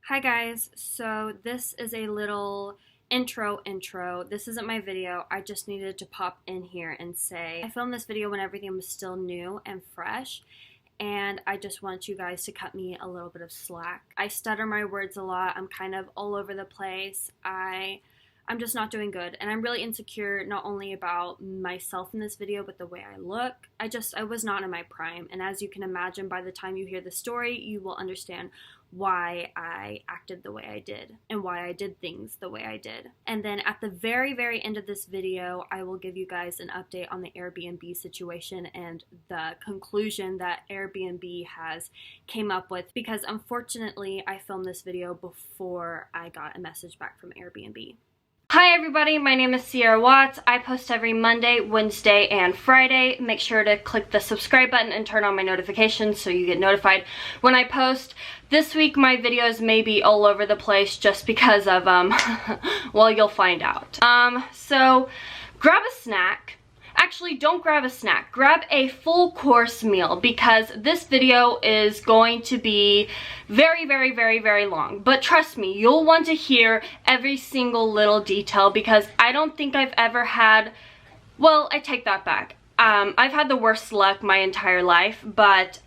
Hi guys, so this is a little intro. This isn't my video, I just needed to pop in here and say I filmed this video when everything was still new and fresh, and I just want you guys to cut me a little bit of slack. I stutter my words a lot, I'm kind of all over the place, I'm just not doing good, and I'm really insecure not only about myself in this video but the way I look. I was not in my prime, and as you can imagine, by the time you hear the story you will understand why I acted the way I did and why I did things the way I did. And then at the very end of this video I will give you guys an update on the Airbnb situation and the conclusion that Airbnb has came up with, because unfortunately I filmed this video before I got a message back from Airbnb. Hi everybody, my name is Sierra Watts. I post every Monday, Wednesday, and Friday. Make sure to click the subscribe button and turn on my notifications so you get notified when I post. This week my videos may be all over the place just because of, well, you'll find out. So grab a snack. Actually, don't grab a snack. Grab a full course meal, because this video is going to be very long. But trust me, you'll want to hear every single little detail, because I don't think I've ever had, well, I take that back. I've had the worst luck my entire life, but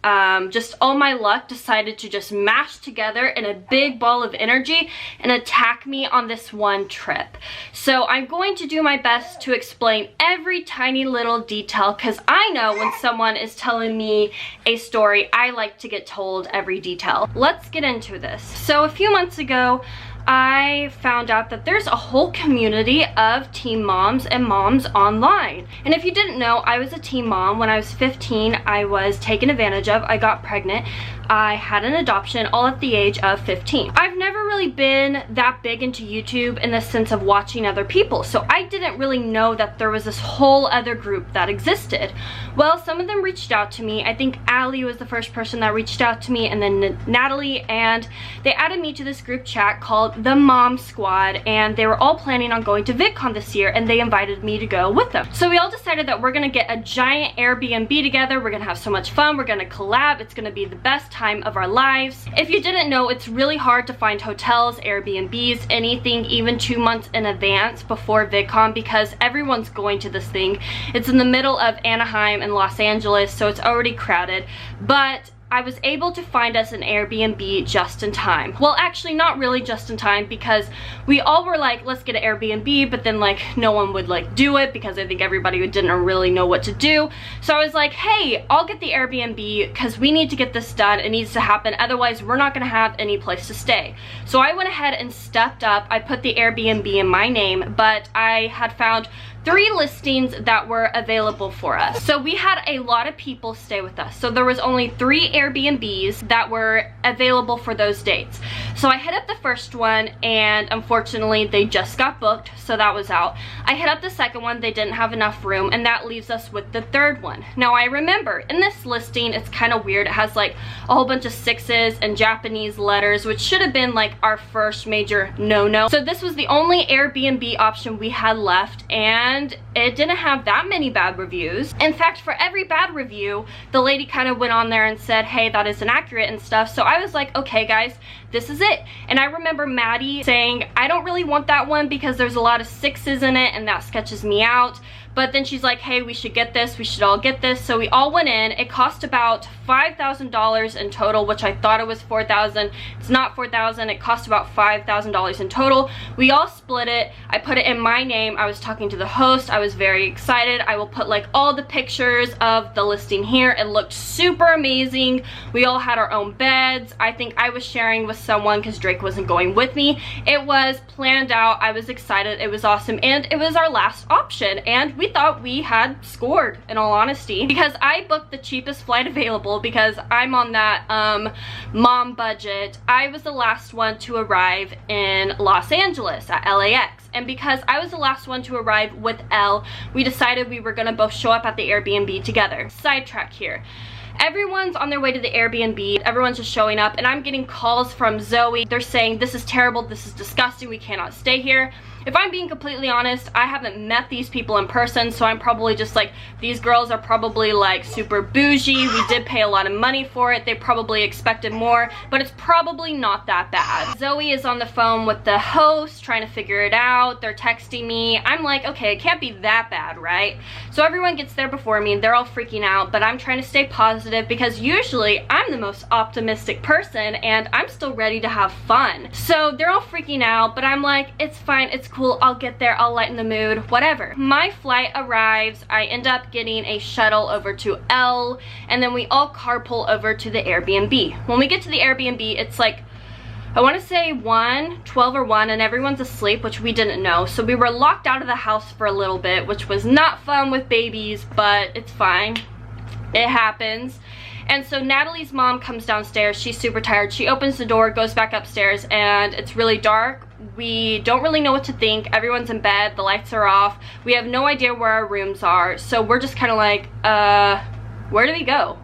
just all my luck decided to just mash together in a big ball of energy and attack me on this one trip. So I'm going to do my best to explain every tiny little detail, because I know when someone is telling me a story, I like to get told every detail. Let's get into this. So a few months ago, I found out that there's a whole community of teen moms and moms online. And if you didn't know, I was a teen mom. When I was 15, I was taken advantage of. I got pregnant. I had an adoption all at the age of 15. I've never really been that big into YouTube in the sense of watching other people, so I didn't really know that there was this whole other group that existed. Well, some of them reached out to me. I think Allie was the first person that reached out to me, and then Natalie, and they added me to this group chat called the Mom Squad, and they were all planning on going to VidCon this year, and they invited me to go with them. So we all decided that we're gonna get a giant Airbnb together, we're gonna have so much fun, we're gonna collab, it's gonna be the best time of our lives. If you didn't know, it's really hard to find hotels, Airbnbs, anything even 2 months in advance before VidCon, because everyone's going to this thing. It's in the middle of Anaheim and Los Angeles, so it's already crowded, but I was able to find us an Airbnb just in time. Well, actually not really just in time, because we all were like, let's get an Airbnb, but then like no one would like do it, because I think everybody didn't really know what to do. So I was like, hey, I'll get the Airbnb because we need to get this done. It needs to happen, otherwise we're not gonna have any place to stay. So I went ahead and stepped up. I put the Airbnb in my name, but I had found 3 listings that were available for us. So we had a lot of people stay with us. So there was only 3 Airbnbs that were available for those dates. So I hit up the first one, and unfortunately they just got booked, so that was out. I hit up the second one, they didn't have enough room, and that leaves us with the third one. Now I remember in this listing, it's kind of weird. It has like a whole bunch of 6s and Japanese letters, which should have been like our first major no-no. So this was the only Airbnb option we had left, and it didn't have that many bad reviews. In fact, for every bad review, the lady kind of went on there and said, hey, that is inaccurate and stuff. So I was like, okay guys, this is it. And I remember Maddie saying, I don't really want that one because there's a lot of 6s in it and that sketches me out. But then she's like, hey, we should get this, we should all get this. So we all went in. It cost about $5,000 in total, which I thought it was $4,000. It's not $4,000, it cost about $5,000 in total. We all split it. I put it in my name. I was talking to the host, I was very excited. I will put like all the pictures of the listing here. It looked super amazing. We all had our own beds. I think I was sharing with someone because Drake wasn't going with me. It was planned out, I was excited, it was awesome, and it was our last option, and we thought we had scored, in all honesty, because I booked the cheapest flight available because I'm on that mom budget. I was the last one to arrive in Los Angeles at LAX, and because I was the last one to arrive with Elle, we decided we were gonna both show up at the Airbnb together. Sidetrack here. everyone's on their way to the Airbnb. Everyone's just showing up, and I'm getting calls from Zoe. They're saying, this is terrible, this is disgusting, we cannot stay here. If I'm being completely honest, I haven't met these people in person, so I'm probably just like, these girls are probably like super bougie. We did pay a lot of money for it. They probably expected more, but it's probably not that bad. Zoe is on the phone with the host trying to figure it out. They're texting me. I'm like, okay, it can't be that bad, right? So everyone gets there before me and they're all freaking out, but I'm trying to stay positive because usually I'm the most optimistic person and I'm still ready to have fun. So they're all freaking out, but I'm like, it's fine, it's cool, I'll get there, I'll lighten the mood, whatever. My flight arrives, I end up getting a shuttle over to L, and then we all carpool over to the Airbnb. When we get to the Airbnb, it's like, I want to say 12 or 1, and everyone's asleep, which we didn't know. So we were locked out of the house for a little bit, which was not fun with babies, but it's fine. It happens. And so Natalie's mom comes downstairs. She's super tired. She opens the door, goes back upstairs, and it's really dark. We don't really know what to think. Everyone's in bed. The lights are off. We have no idea where our rooms are. So we're just kind of like, where do we go?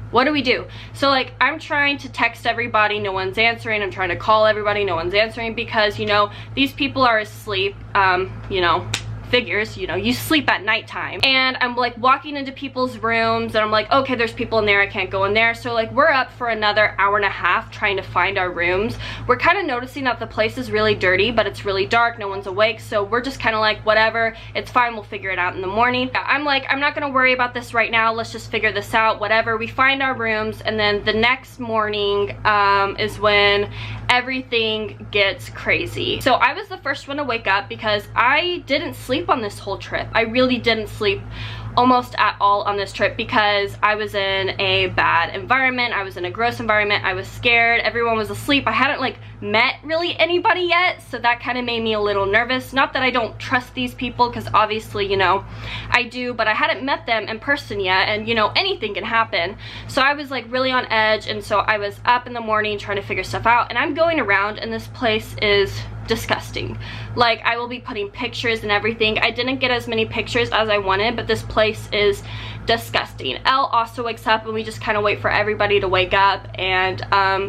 What do we do? So like, I'm trying to text everybody, no one's answering. I'm trying to call everybody, no one's answering, because, you know, these people are asleep, you know, figures, you know, you sleep at nighttime. And I'm like walking into people's rooms and I'm like, okay, there's people in there, I can't go in there. So like, we're up for another hour and a half trying to find our rooms. We're kind of noticing that the place is really dirty, but it's really dark, no one's awake. So we're just kind of like, whatever, it's fine, we'll figure it out in the morning. I'm like, I'm not gonna worry about this right now, let's just figure this out, whatever. We find our rooms, and then the next morning is when everything gets crazy. So I was the first one to wake up because I didn't sleep on this whole trip. I really didn't sleep almost at all on this trip because I was in a bad environment. I was in a gross environment. I was scared. Everyone was asleep. I hadn't like met really anybody yet, so that kind of made me a little nervous. Not that I don't trust these people, because obviously, you know, I do, but I hadn't met them in person yet, and you know, anything can happen. So I was like really on edge, and so I was up in the morning trying to figure stuff out, and I'm going around and this place is disgusting. Like, I will be putting pictures and everything. I didn't get as many pictures as I wanted, but this place is disgusting. Elle also wakes up and we just kind of wait for everybody to wake up, and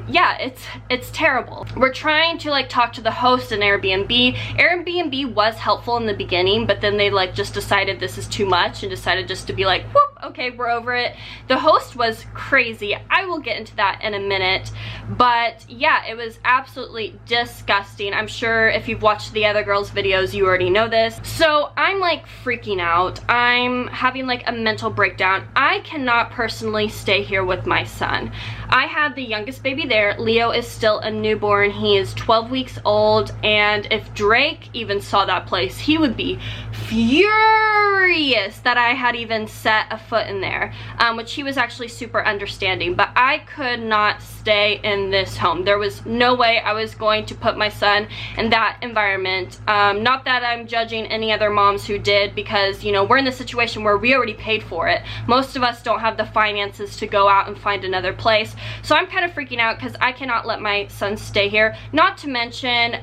yeah, it's terrible. We're trying to like talk to the host in Airbnb. Airbnb was helpful in the beginning, but then they like just decided this is too much and decided just to be like, whoop, okay, we're over it. The host was crazy. I will get into that in a minute, but yeah, it was absolutely disgusting. I'm sure if you've watched the other girls' videos, you already know this. So I'm like freaking out. I'm having like a mental breakdown. I cannot personally stay here with my son. I had the youngest baby there. Leo is still a newborn. He is 12 weeks old, and if Drake even saw that place, he would be furious that I had even set a foot in there, which he was actually super understanding. But I could not stay in this home. There was no way I was going to put my son in that environment. Not that I'm judging any other moms who did, because, you know, we're in the situation where we already paid for it. Most of us don't have the finances to go out and find another place. So I'm kind of freaking out because I cannot let my son stay here. Not to mention,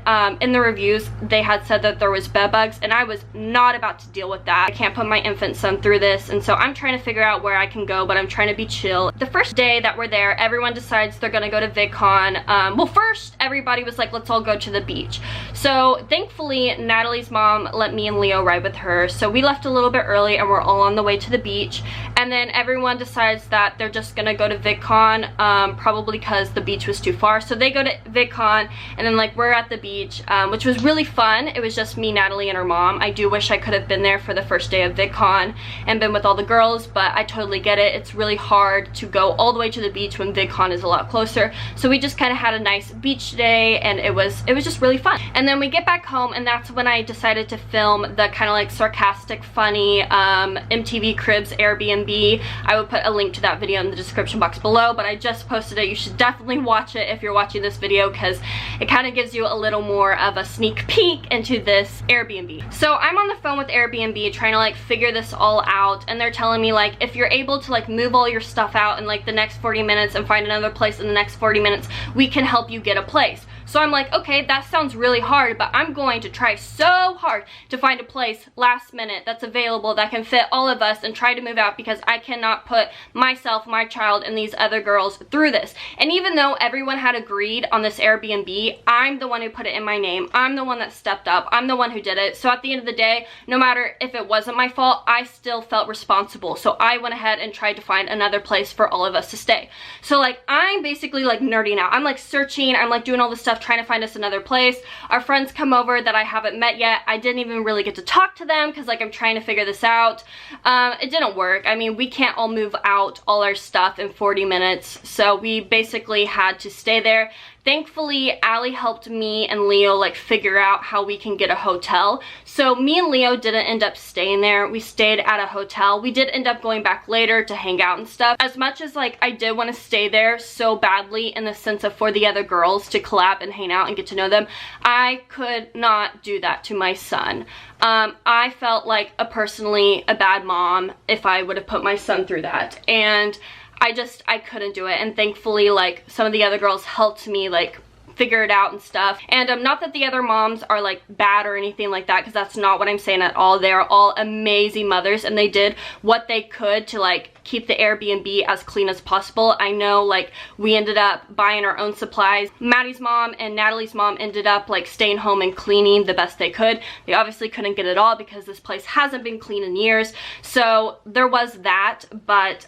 in the reviews, they had said that there was bed bugs, and I was not about to deal with that. I can't put my infant son through this, and so I'm trying to figure out where I can go, but I'm trying to be chill. The first day that we're there, everyone decides they're gonna go to VidCon. Well, first, everybody was like, let's all go to the beach. So thankfully, Natalie's mom let me and Leo ride with her. So we left a little bit early and we're all on the way to the beach. And then everyone decides that they're just gonna go to VidCon, probably because the beach was too far. So they go to VidCon, and then like we're at the beach, which was really fun. It was just me, Natalie, and her mom. I do wish I could have been there for the first day of VidCon and been with all the girls, but I totally get it. It's really hard to go all the way to the beach when VidCon is a lot closer. So we just kind of had a nice beach day, and it was just really fun. And then we get back home, and that's when I decided to film the kind of like sarcastic, funny MTV Cribs Airbnb. I will put a link to that video in the description box below, but I just posted it. You should definitely watch it if you're watching this video, because it kind of gives you a little more of a sneak peek into this Airbnb. So I'm on the phone with Airbnb trying to like figure this all out, and they're telling me like, if you're able to like move all your stuff out in like the next 40 minutes and find another place in the next 40 minutes, we can help you get a place. So I'm like, okay, that sounds really hard, but I'm going to try so hard to find a place last minute that's available that can fit all of us and try to move out, because I cannot put myself, my child, and these other girls through this. And even though everyone had agreed on this Airbnb, I'm the one who put it in my name. I'm the one that stepped up. I'm the one who did it. So at the end of the day, no matter if it wasn't my fault, I still felt responsible. So I went ahead and tried to find another place for all of us to stay. So like, I'm basically like nerding out. I'm like searching, I'm like doing all this stuff, trying to find us another place. Our friends come over that I haven't met yet. I didn't even really get to talk to them because like I'm trying to figure this out. It didn't work. I mean, we can't all move out all our stuff in 40 minutes. So we basically had to stay there. Thankfully, Allie helped me and Leo like figure out how we can get a hotel. So me and Leo didn't end up staying there. We stayed at a hotel. We did end up going back later to hang out and stuff. As much as like I did want to stay there so badly in the sense of for the other girls to collab and hang out and get to know them, I could not do that to my son. I felt like personally a bad mom if I would have put my son through that. And I couldn't do it. And thankfully, like, some of the other girls helped me, like, figure it out and stuff. And not that the other moms are like bad or anything like that, because that's not what I'm saying at all. They're all amazing mothers, and they did what they could to like keep the Airbnb as clean as possible. I know like we ended up buying our own supplies. Maddie's mom and Natalie's mom ended up like staying home and cleaning the best they could. They obviously couldn't get it all because this place hasn't been clean in years. So there was that, but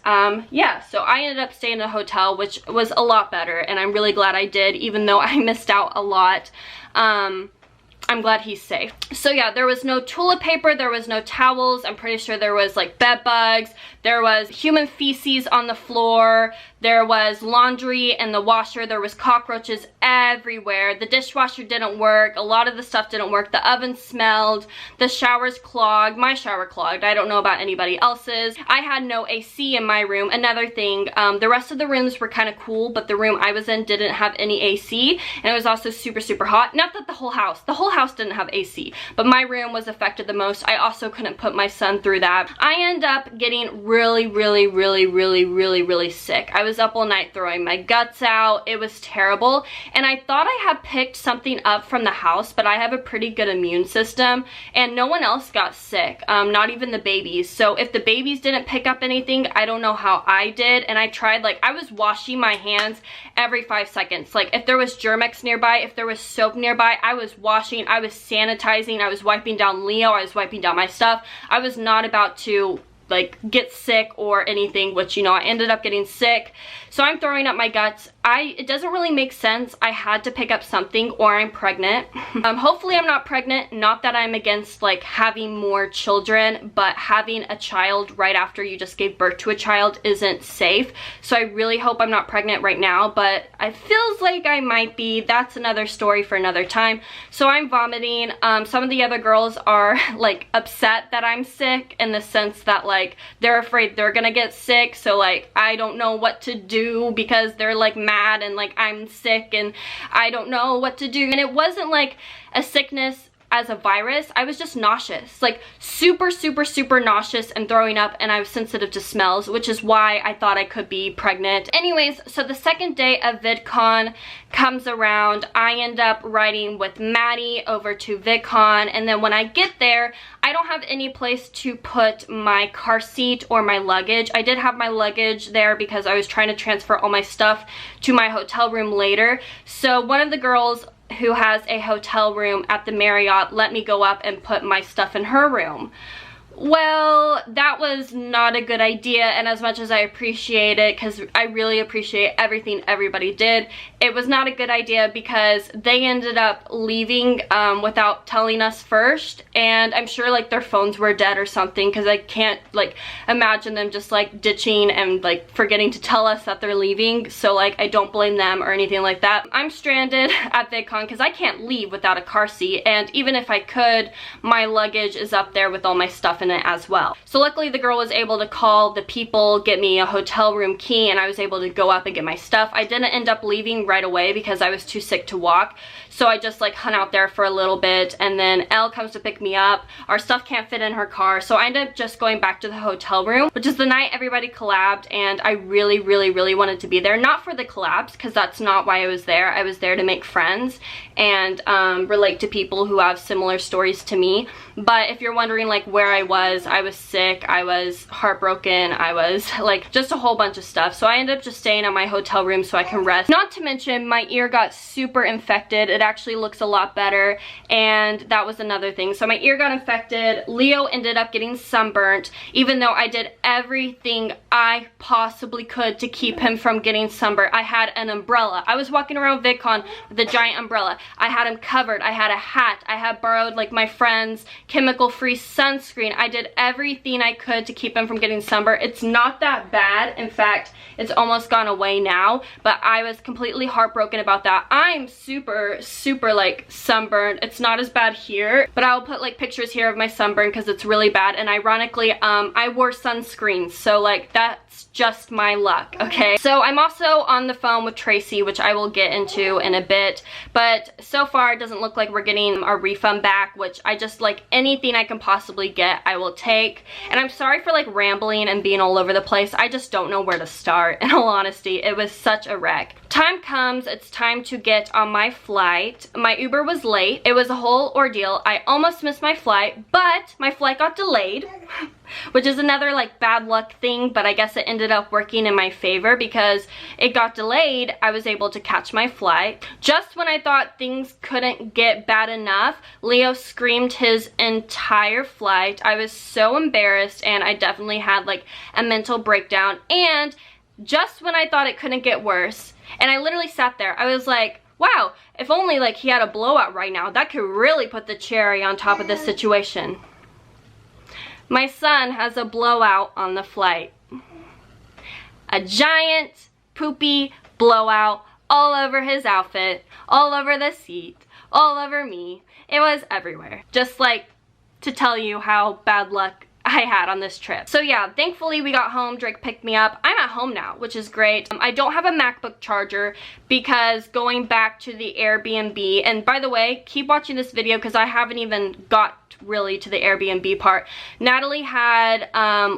yeah, so I ended up staying in a hotel, which was a lot better, and I'm really glad I did, even though I missed out a lot. I'm glad he's safe. So yeah, there was no toilet paper, there was no towels. I'm pretty sure there was like bed bugs, there was human feces on the floor, there was laundry in the washer, there was cockroaches everywhere. The dishwasher didn't work, a lot of the stuff didn't work, the oven smelled, the showers clogged, my shower clogged. I don't know about anybody else's. I had no AC in my room. Another thing, the rest of the rooms were kind of cool, but the room I was in didn't have any AC, and it was also super, super hot. Not that the whole house didn't have AC, but my room was affected the most. I also couldn't put my son through that. I ended up getting really sick. I was up all night throwing my guts out. It was terrible, and I thought I had picked something up from the house, but I have a pretty good immune system, and no one else got sick, not even the babies. So if the babies didn't pick up anything, I don't know how I did. And I tried, like, I was washing my hands every 5 seconds. Like, if there was Germ-X nearby, if there was soap nearby, I was washing, I was sanitizing, I was wiping down Leo, I was wiping down my stuff. I was not about to like get sick or anything, which, you know, I ended up getting sick. So I'm throwing up my guts. It doesn't really make sense. I had to pick up something, or I'm pregnant. Hopefully I'm not pregnant. Not that I'm against like having more children, but having a child right after you just gave birth to a child isn't safe. So I really hope I'm not pregnant right now, but it feels like I might be. That's another story for another time. So I'm vomiting. Some of the other girls are like upset that I'm sick, in the sense that like they're afraid they're gonna get sick. So like I don't know what to do, because they're like mad and like I'm sick and I don't know what to do. And it wasn't like a sickness as a virus. I was just nauseous, like super nauseous and throwing up, and I was sensitive to smells, which is why I thought I could be pregnant. Anyways, so the second day of VidCon comes around. I end up riding with Maddie over to VidCon, and then when I get there, I don't have any place to put my car seat or my luggage. I did have my luggage there because I was trying to transfer all my stuff to my hotel room later. So one of the girls who has a hotel room at the Marriott let me go up and put my stuff in her room. Well, that was not a good idea, and as much as I appreciate it, because I really appreciate everything everybody did, it was not a good idea because they ended up leaving without telling us first, and I'm sure like their phones were dead or something, because I can't like imagine them just like ditching and like forgetting to tell us that they're leaving. So like I don't blame them or anything like that. I'm stranded at VidCon because I can't leave without a car seat, and even if I could, my luggage is up there with all my stuff stuff in it as well. So luckily the girl was able to call the people, get me a hotel room key, and I was able to go up and get my stuff. I didn't end up leaving right away because I was too sick to walk. So I just like hung out there for a little bit, and then Elle comes to pick me up. Our stuff can't fit in her car, so I ended up just going back to the hotel room, which is the night everybody collabed, and I really wanted to be there. Not for the collabs, because that's not why I was there. I was there to make friends and relate to people who have similar stories to me. But if you're wondering like where I was sick, I was heartbroken, I was like just a whole bunch of stuff. So I ended up just staying at my hotel room so I can rest. Not to mention my ear got super infected. It actually looks a lot better, and that was another thing. So my ear got infected. Leo ended up getting sunburnt, even though I did everything I possibly could to keep him from getting sunburnt. I had an umbrella. I was walking around VidCon with a giant umbrella. I had him covered. I had a hat. I had borrowed like my friend's chemical-free sunscreen. I did everything I could to keep him from getting sunburnt. It's not that bad. In fact, it's almost gone away now, but I was completely heartbroken about that. I'm super like sunburned. It's not as bad here, but I'll put like pictures here of my sunburn because it's really bad. And ironically, I wore sunscreen, so like that's just my luck, okay? So I'm also on the phone with Tracy, which I will get into in a bit, but so far it doesn't look like we're getting our refund back, which I just like anything I can possibly get, I will take. And I'm sorry for like rambling and being all over the place. I just don't know where to start. In all honesty, it was such a wreck. Time comes, it's time to get on my flight. My Uber was late. It was a whole ordeal. I almost missed my flight, but my flight got delayed, which is another like bad luck thing, but I guess it ended up working in my favor because it got delayed. I was able to catch my flight. Just when I thought things couldn't get bad enough, Leo screamed his entire flight. I was so embarrassed, and I definitely had like a mental breakdown. And just when I thought it couldn't get worse, and I literally sat there, I was like, wow, if only like he had a blowout right now, that could really put the cherry on top of this situation. My son has a blowout on the flight. A giant poopy blowout all over his outfit, all over the seat, all over me. It was everywhere. Just like to tell you how bad luck I had on this trip. So yeah, thankfully we got home. Drake picked me up. I'm at home now, which is great. I don't have a MacBook charger because going back to the Airbnb, and by the way, keep watching this video because I haven't even got really to the Airbnb part. Natalie had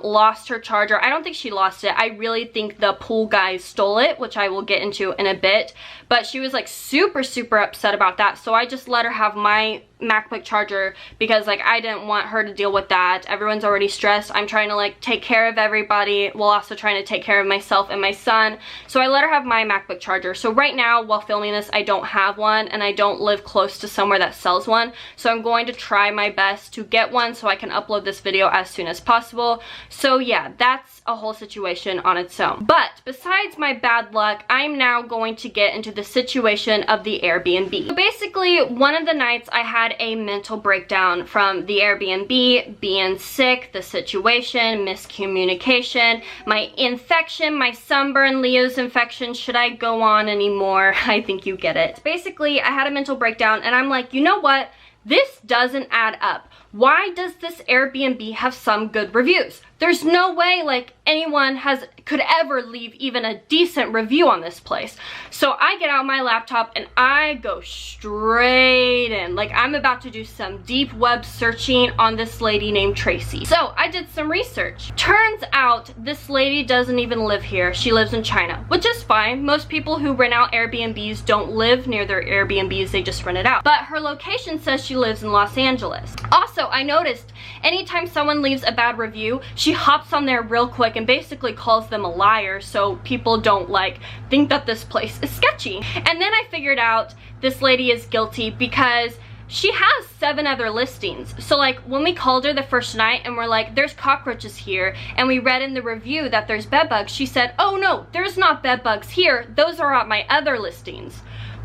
lost her charger. I don't think she lost it. I really think the pool guys stole it, which I will get into in a bit. But she was like super upset about that. So I just let her have my MacBook charger because like I didn't want her to deal with that. Everyone's already stressed. I'm trying to like take care of everybody while also trying to take care of myself and my son. So I let her have my MacBook charger. So right now while filming this, I don't have one, and I don't live close to somewhere that sells one. So I'm going to try my best to get one so I can upload this video as soon as possible. So yeah, that's a whole situation on its own. But besides my bad luck, I'm now going to get into the situation of the Airbnb. So basically, one of the nights I had a mental breakdown from the Airbnb, being sick, the situation, miscommunication, my infection, my sunburn, Leo's infection. Should I go on anymore? I think you get it. Could I had a mental breakdown, and I'm like, you know what? This doesn't add up. Why does this Airbnb have some good reviews? There's no way like anyone could ever leave even a decent review on this place. So I get out my laptop and I go straight in. Like I'm about to do some deep web searching on this lady named Tracy. So I did some research. Turns out this lady doesn't even live here. She lives in China, which is fine. Most people who rent out Airbnbs don't live near their Airbnbs, they just rent it out. But her location says she lives in Los Angeles. Also, I noticed anytime someone leaves a bad review, she hops on there real quick and basically calls them a liar so people don't like think that this place is sketchy. And then I figured out this lady is guilty because she has 7 other listings. So like when we called her the first night and we're like, there's cockroaches here, and we read in the review that there's bed bugs, she said, oh no, there's not bed bugs here, those are at my other listings.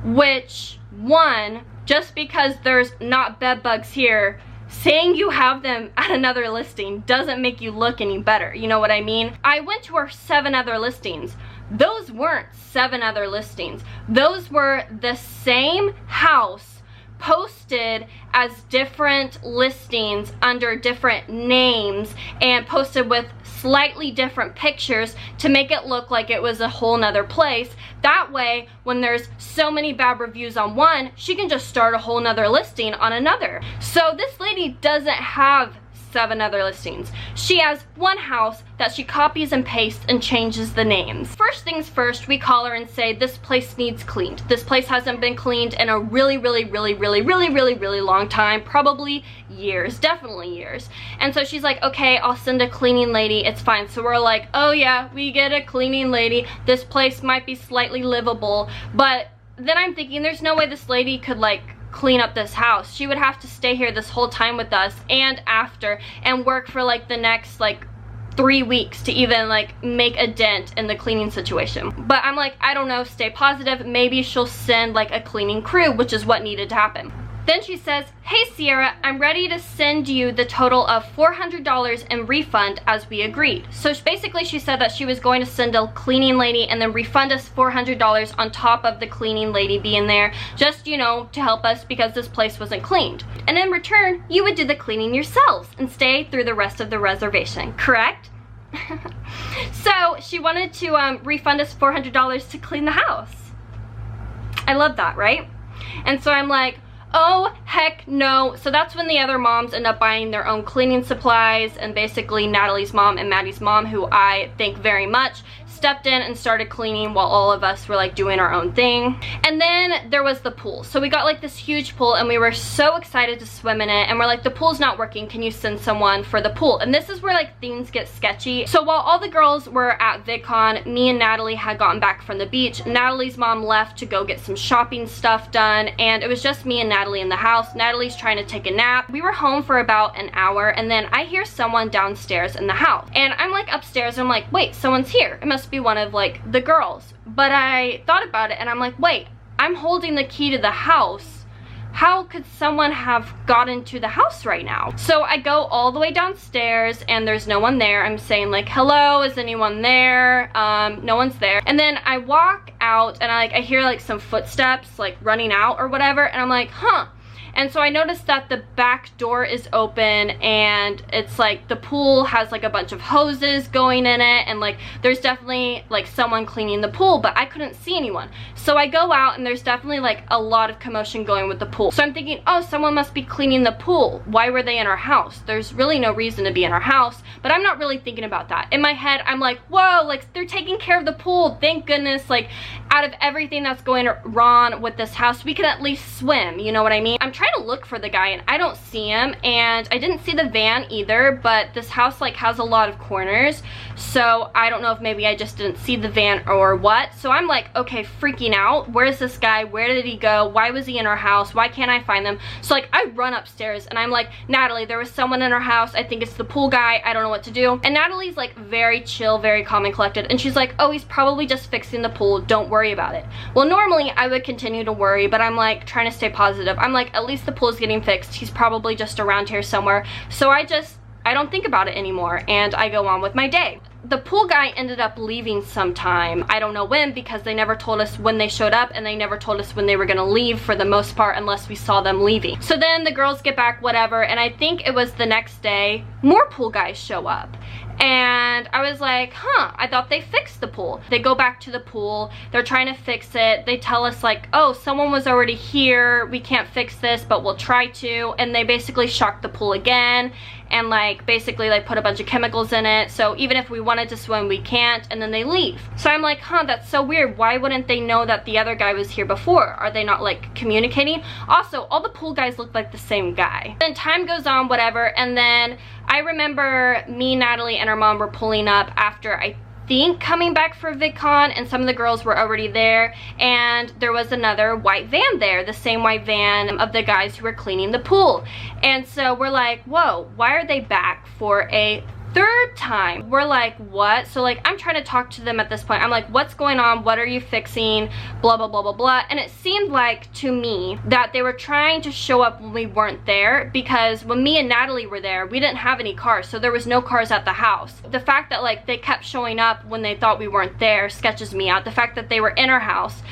Which, one, just because there's not bed bugs here, saying you have them at another listing doesn't make you look any better. You know what I mean? I went to her 7 other listings. Those weren't 7 other listings. Those were the same house posted posted as different listings under different names and posted with slightly different pictures to make it look like it was a whole nother place. That way, when there's so many bad reviews on one, she can just start a whole nother listing on another. So this lady doesn't have 7 other listings. She has one house that she copies and pastes and changes the names. First things first, we call her and say, this place needs cleaned. This place hasn't been cleaned in a really long time, probably years, definitely years. And so she's like, okay, I'll send a cleaning lady, it's fine. So we're like, oh yeah, we get a cleaning lady. This place might be slightly livable, but then I'm thinking there's no way this lady could like clean up this house. She would have to stay here this whole time with us and after and work for like the next like 3 weeks to even like make a dent in the cleaning situation. But I'm like, I don't know, stay positive. Maybe she'll send like a cleaning crew, which is what needed to happen. Then she says, hey Sierra, I'm ready to send you the total of $400 in refund as we agreed. So basically she said that she was going to send a cleaning lady and then refund us $400 on top of the cleaning lady being there, just, you know, to help us because this place wasn't cleaned. And in return, you would do the cleaning yourselves and stay through the rest of the reservation, correct? So she wanted to refund us $400 to clean the house. I love that, right? And so I'm like, oh heck no. So that's when the other moms end up buying their own cleaning supplies, and basically Natalie's mom and Maddie's mom, who I thank very much, stepped in and started cleaning while all of us were like doing our own thing. And then there was the pool. So we got like this huge pool and we were so excited to swim in it, and we're like, the pool's not working, can you send someone for the pool? And this is where like things get sketchy. So while all the girls were at VidCon, me and Natalie had gotten back from the beach. Natalie's mom left to go get some shopping stuff done, and it was just me and Natalie in the house. Natalie's trying to take a nap. We were home for about an hour, and then I hear someone downstairs in the house, and I'm like upstairs and I'm like, wait, someone's here. It must be one of like the girls. But I thought about it and I'm like, wait, I'm holding the key to the house. How could someone have gotten to the house right now? So I go all the way downstairs and there's no one there. I'm saying like, hello, is anyone there? No one's there. And then I walk out and I hear like some footsteps like running out or whatever, and I'm like, huh. And so I noticed that the back door is open, and it's like the pool has like a bunch of hoses going in it, and like there's definitely like someone cleaning the pool, but I couldn't see anyone. So I go out and there's definitely like a lot of commotion going with the pool. So I'm thinking, oh, someone must be cleaning the pool. Why were they in our house? There's really no reason to be in our house, but I'm not really thinking about that. In my head, I'm like, whoa, like they're taking care of the pool. Thank goodness, like out of everything that's going wrong with this house, we can at least swim, you know what I mean? I'm trying to look for the guy and I don't see him, and I didn't see the van either, but this house like has a lot of corners, so I don't know if maybe I just didn't see the van or what. So I'm like, okay, freaking out. Where's this guy? Where did he go? Why was he in our house? Why can't I find them? So like I run upstairs and I'm like, Natalie, there was someone in our house. I think it's the pool guy. I don't know what to do. And Natalie's like very chill, very calm and collected, and she's like, oh, he's probably just fixing the pool. Don't worry about it. Well, normally I would continue to worry, but I'm like trying to stay positive. I'm like, at least the pool's getting fixed. He's probably just around here somewhere. So I don't think about it anymore and I go on with my day. The pool guy ended up leaving sometime. I don't know when, because they never told us when they showed up and they never told us when they were gonna leave for the most part, unless we saw them leaving. So then the girls get back, whatever, and I think it was the next day, more pool guys show up. And I was like, huh, I thought they fixed the pool. They go back to the pool, they're trying to fix it. They tell us like, oh, someone was already here, we can't fix this, but we'll try to. And they basically shocked the pool again and like basically like put a bunch of chemicals in it. So even if we wanted to swim, we can't, and then they leave. So I'm like, huh, that's so weird. Why wouldn't they know that the other guy was here before? Are they not like communicating? Also, all the pool guys look like the same guy. Then time goes on, whatever, and then I remember me, Natalie, and our mom were pulling up after I think coming back for VidCon, and some of the girls were already there, and there was another white van there, the same white van of the guys who were cleaning the pool. And so we're like, whoa, why are they back for a third time? We're like, what? So like I'm trying to talk to them at this point. I'm like, what's going on? What are you fixing? Blah blah blah blah blah. And it seemed like to me that they were trying to show up when we weren't there, because when me and Natalie were there, we didn't have any cars, so there was no cars at the house. The fact that like they kept showing up when they thought we weren't there sketches me out. The fact that they were in our house,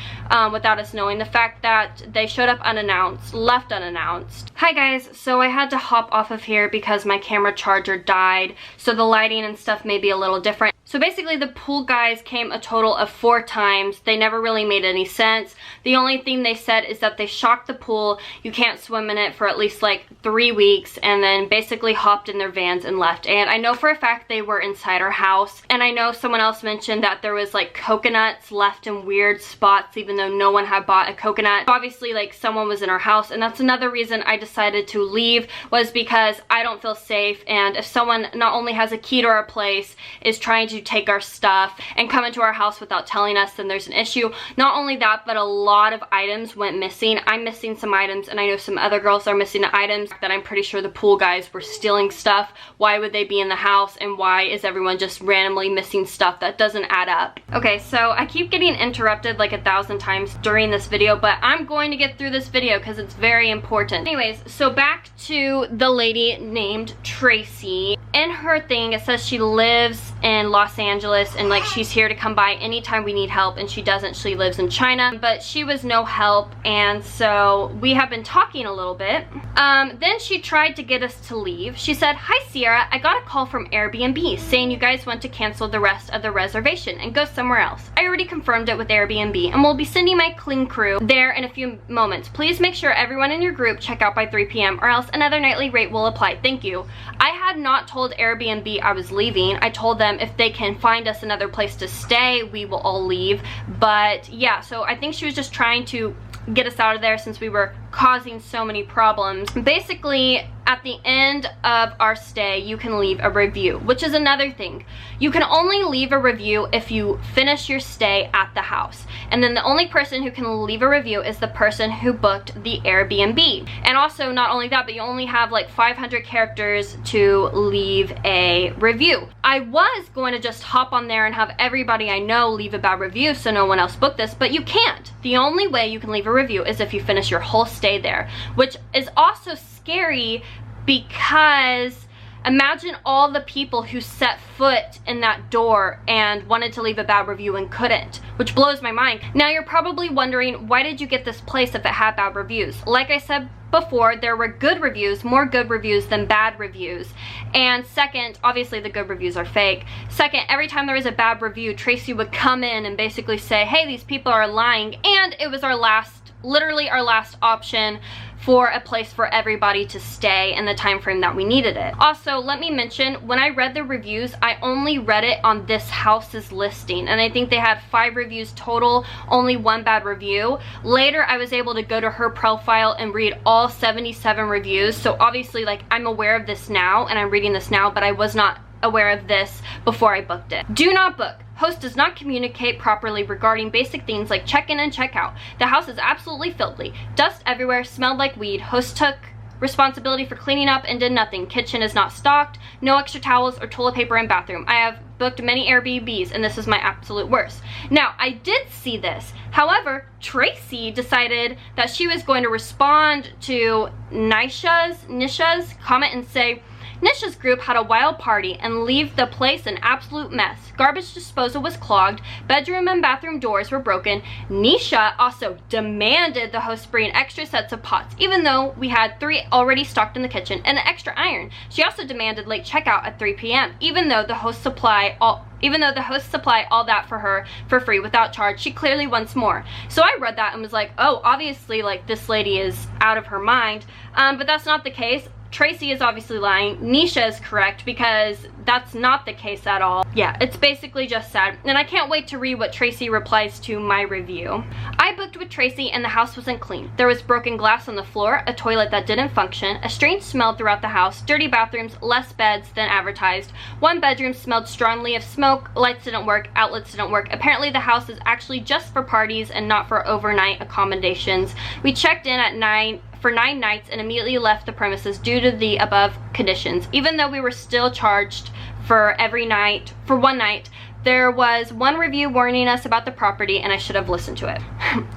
without us knowing. The fact that they showed up unannounced, left unannounced. Hi guys, so I had to hop off of here because my camera charger died, so the lighting and stuff may be a little different. So basically the pool guys came a total of 4 times. They never really made any sense. The only thing they said is that they shocked the pool. You can't swim in it for at least like 3 weeks, and then basically hopped in their vans and left. And I know for a fact they were inside our house, and I know someone else mentioned that there was like coconuts left in weird spots even though no one had bought a coconut. Obviously like someone was in our house, and that's another reason I decided to leave, was because I don't feel safe. And if someone not only has a key to our place, is trying to take our stuff and come into our house without telling us, then there's an issue. Not only that, but a lot of items went missing. I'm missing some items, and I know some other girls are missing items that I'm pretty sure the pool guys were stealing stuff. Why would they be in the house, and why is everyone just randomly missing stuff? That doesn't add up. Okay, so I keep getting interrupted like 1,000 times during this video, but I'm going to get through this video because it's very important. Anyways, so back to the lady named Tracy. In her thing, it says she lives in Los Angeles, and like she's here to come by anytime we need help, and she doesn't. She lives in China, but she was no help, and so we have been talking a little bit. Then she tried to get us to leave. She said, "Hi Sierra, I got a call from Airbnb saying you guys want to cancel the rest of the reservation and go somewhere else. I already confirmed it with Airbnb, and we'll be sending my clean crew there in a few moments. Please make sure everyone in your group check out by 3 p.m. or else another nightly rate will apply. Thank you." I had not told Airbnb I was leaving. I told them if they can find us another place to stay, we will all leave. But yeah, so I think she was just trying to get us out of there since we were causing so many problems. Basically, at the end of our stay, you can leave a review, which is another thing. You can only leave a review if you finish your stay at the house. And then the only person who can leave a review is the person who booked the Airbnb. And also, not only that, but you only have like 500 characters to leave a review. I was going to just hop on there and have everybody I know leave a bad review so no one else booked this, but you can't. The only way you can leave a review is if you finish your whole stay there, which is also scary because imagine all the people who set foot in that door and wanted to leave a bad review and couldn't, which blows my mind. Now you're probably wondering, why did you get this place if it had bad reviews? Like I said before, there were good reviews, more good reviews than bad reviews. And second, obviously the good reviews are fake. Second, every time there was a bad review, Tracy would come in and basically say, hey, these people are lying, and it was our last, literally our last option for a place for everybody to stay in the time frame that we needed it. Also, let me mention, when I read the reviews, I only read it on this house's listing, and I think they had 5 reviews total, only 1 bad review. Later, I was able to go to her profile and read all 77 reviews, so obviously, like, I'm aware of this now, and I'm reading this now, but I was not aware of this before I booked it. Do not book. Host does not communicate properly regarding basic things like check-in and check-out. The house is absolutely filthy. Dust everywhere, smelled like weed. Host took responsibility for cleaning up and did nothing. Kitchen is not stocked. No extra towels or toilet paper in bathroom. I have booked many Airbnbs, and this is my absolute worst. Now, I did see this. However, Tracy decided that she was going to respond to Nisha's comment and say, Nisha's group had a wild party and leave the place an absolute mess. Garbage disposal was clogged, bedroom and bathroom doors were broken. Nisha also demanded the host bring extra sets of pots, even though we had 3 already stocked in the kitchen and an extra iron. She also demanded late checkout at 3 p.m., even though the host supply all that for her for free without charge. She clearly wants more. So I read that and was like, oh, obviously, like, this lady is out of her mind. But that's not the case. Tracy is obviously lying. Nisha is correct because that's not the case at all. Yeah, it's basically just sad. And I can't wait to read what Tracy replies to my review. I booked with Tracy and the house wasn't clean. There was broken glass on the floor, a toilet that didn't function, a strange smell throughout the house, dirty bathrooms, less beds than advertised. 1 bedroom smelled strongly of smoke, lights didn't work, outlets didn't work. Apparently the house is actually just for parties and not for overnight accommodations. We checked in at for 9 nights and immediately left the premises due to the above conditions. Even though we were still charged for 1 night, There was one review warning us about the property, and I should have listened to it.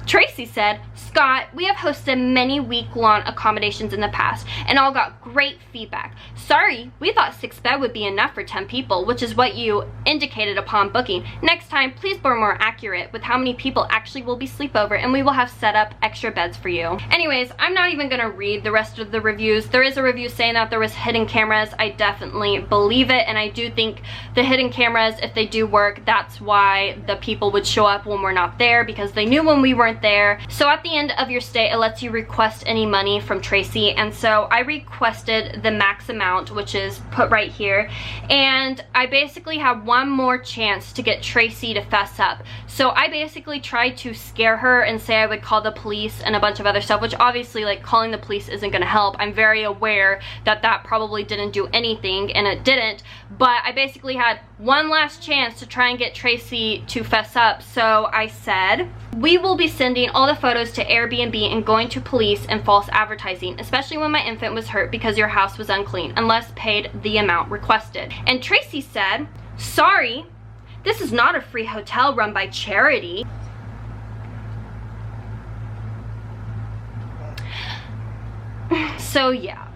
Tracy said, Scott, we have hosted many week-long accommodations in the past and all got great feedback. Sorry, we thought 6 bed would be enough for 10 people, which is what you indicated upon booking. Next time, please be more accurate with how many people actually will be sleepover, and we will have set up extra beds for you. Anyways, I'm not even gonna read the rest of the reviews. There is a review saying that there was hidden cameras. I definitely believe it, and I do think the hidden cameras, if they do work, that's why the people would show up when we're not there, because they knew when we weren't there. So at the end of your stay, it lets you request any money from Tracy, and so I requested the max amount, which is put right here, and I basically have one more chance to get Tracy to fess up. So I basically tried to scare her and say I would call the police and a bunch of other stuff, which obviously, like, calling the police isn't gonna help. I'm very aware that that probably didn't do anything, and it didn't, but I basically had one last chance to try and get Tracy to fess up. So I said, we will be sending all the photos to Airbnb and going to police and false advertising, especially when my infant was hurt because your house was unclean, unless paid the amount requested. And Tracy said, sorry, this is not a free hotel run by charity. So yeah,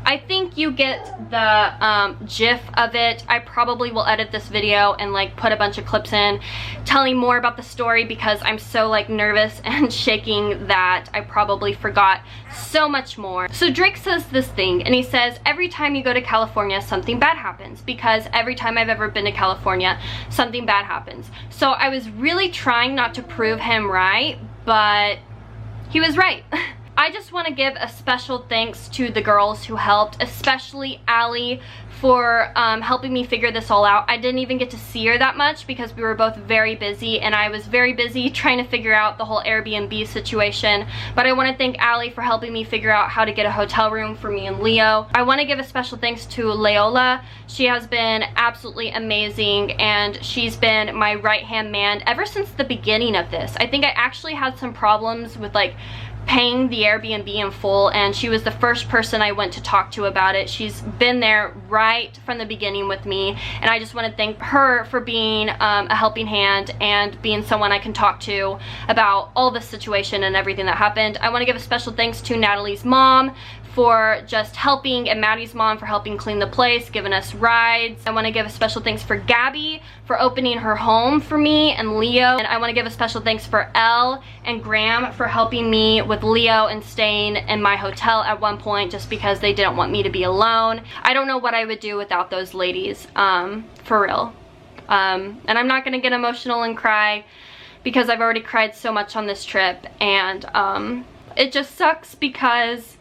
I think you get the gif of it. I probably will edit this video and like put a bunch of clips in telling more about the story, because I'm so like nervous and shaking that I probably forgot so much more. So Drake says this thing, and he says, every time you go to California, something bad happens, because every time I've ever been to California, something bad happens. So I was really trying not to prove him right, but he was right. I just want to give a special thanks to the girls who helped, especially Allie, for helping me figure this all out. I didn't even get to see her that much because we were both very busy, and I was very busy trying to figure out the whole Airbnb situation. But I want to thank Allie for helping me figure out how to get a hotel room for me and Leo. I want to give a special thanks to Leola. She has been absolutely amazing, and she's been my right-hand man ever since the beginning of this. I think I actually had some problems with like paying the Airbnb in full, and she was the first person I went to talk to about it. She's been there right from the beginning with me, and I just want to thank her for being a helping hand and being someone I can talk to about all the situation and everything that happened. I want to give a special thanks to Natalie's mom for just helping, and Maddie's mom for helping clean the place, giving us rides. I want to give a special thanks for Gabby for opening her home for me and Leo. And I want to give a special thanks for Elle and Graham for helping me with Leo and staying in my hotel at one point, just because they didn't want me to be alone. I don't know what I would do without those ladies, for real. And I'm not gonna get emotional and cry because I've already cried so much on this trip, and it just sucks because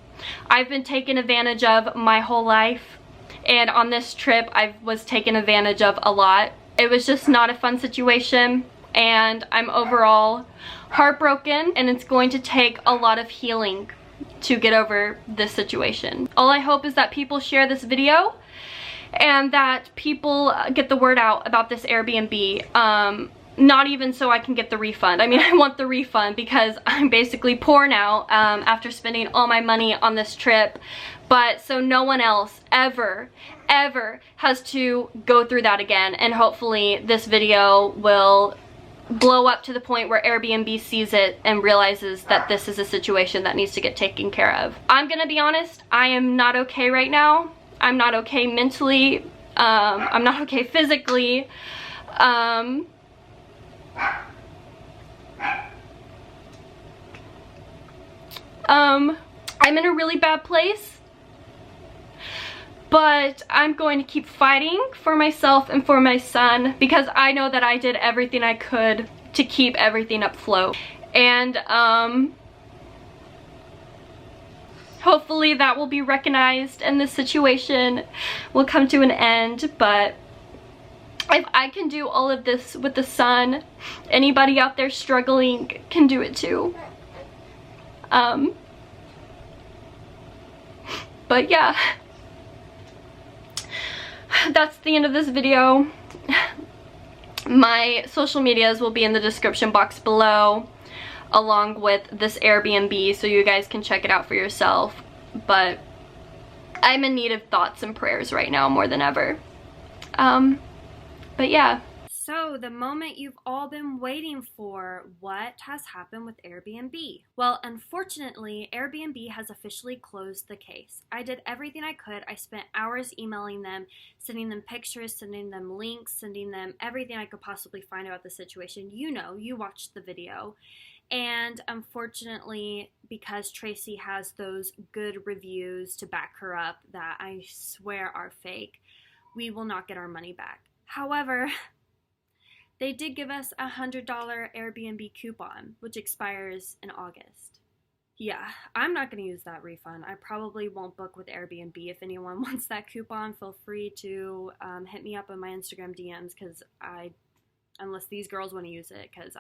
I've been taken advantage of my whole life, and on this trip I was taken advantage of a lot. It was just not a fun situation, and I'm overall heartbroken, and it's going to take a lot of healing to get over this situation. All I hope is that people share this video and that people get the word out about this Airbnb. Not even so I can get the refund. I mean, I want the refund because I'm basically poor now after spending all my money on this trip, but so no one else ever has to go through that again. And hopefully this video will blow up to the point where Airbnb sees it and realizes that this is a situation that needs to get taken care of. I'm gonna be honest, I am not okay right now. I'm not okay mentally. I'm not okay physically. I'm in a really bad place, but I'm going to keep fighting for myself and for my son, because I know that I did everything I could to keep everything afloat. And hopefully that will be recognized and this situation will come to an end. But if I can do all of this with the son, anybody out there struggling can do it too. But yeah, that's the end of this video. My social medias will be in the description box below, along with this Airbnb, so you guys can check it out for yourself. But I'm in need of thoughts and prayers right now more than ever. But yeah. So, the moment you've all been waiting for, what has happened with Airbnb? Well, unfortunately, Airbnb has officially closed the case. I did everything I could. I spent hours emailing them, sending them pictures, sending them links, sending them everything I could possibly find about the situation. You know, you watched the video. And unfortunately, because Tracy has those good reviews to back her up that I swear are fake, we will not get our money back. However, they did give us a $100 Airbnb coupon, which expires in August. Yeah, I'm not going to use that refund. I probably won't book with Airbnb. If anyone wants that coupon, feel free to hit me up on my Instagram DMs, because unless these girls want to use it, because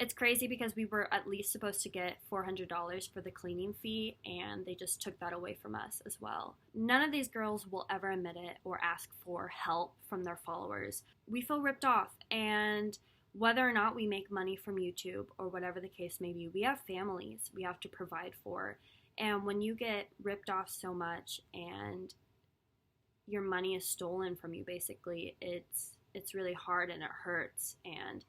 it's crazy because we were at least supposed to get $400 for the cleaning fee, and they just took that away from us as well. None of these girls will ever admit it or ask for help from their followers. We feel ripped off, and whether or not we make money from YouTube or whatever the case may be, we have families we have to provide for. And when you get ripped off so much and your money is stolen from you, basically, it's really hard and it hurts. And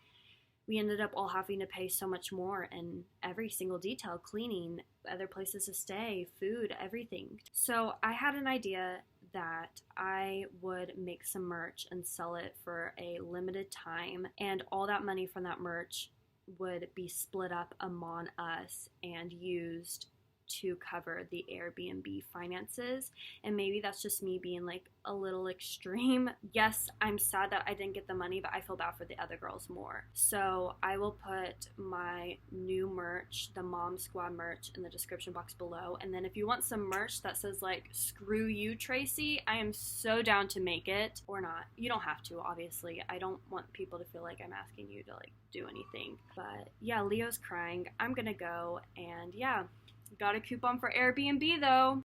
we ended up all having to pay so much more in every single detail: cleaning, other places to stay, food, everything. So I had an idea that I would make some merch and sell it for a limited time, and all that money from that merch would be split up among us and used to cover the Airbnb finances. And maybe that's just me being like a little extreme. Yes, I'm sad that I didn't get the money, but I feel bad for the other girls more. So I will put my new merch, the Mom Squad merch, in the description box below. And then if you want some merch that says like "Screw you, Tracy," I am so down to make it. Or not. You don't have to, obviously. I don't want people to feel like I'm asking you to like do anything. But yeah, Leo's crying. I'm gonna go, and yeah, got a coupon for Airbnb though.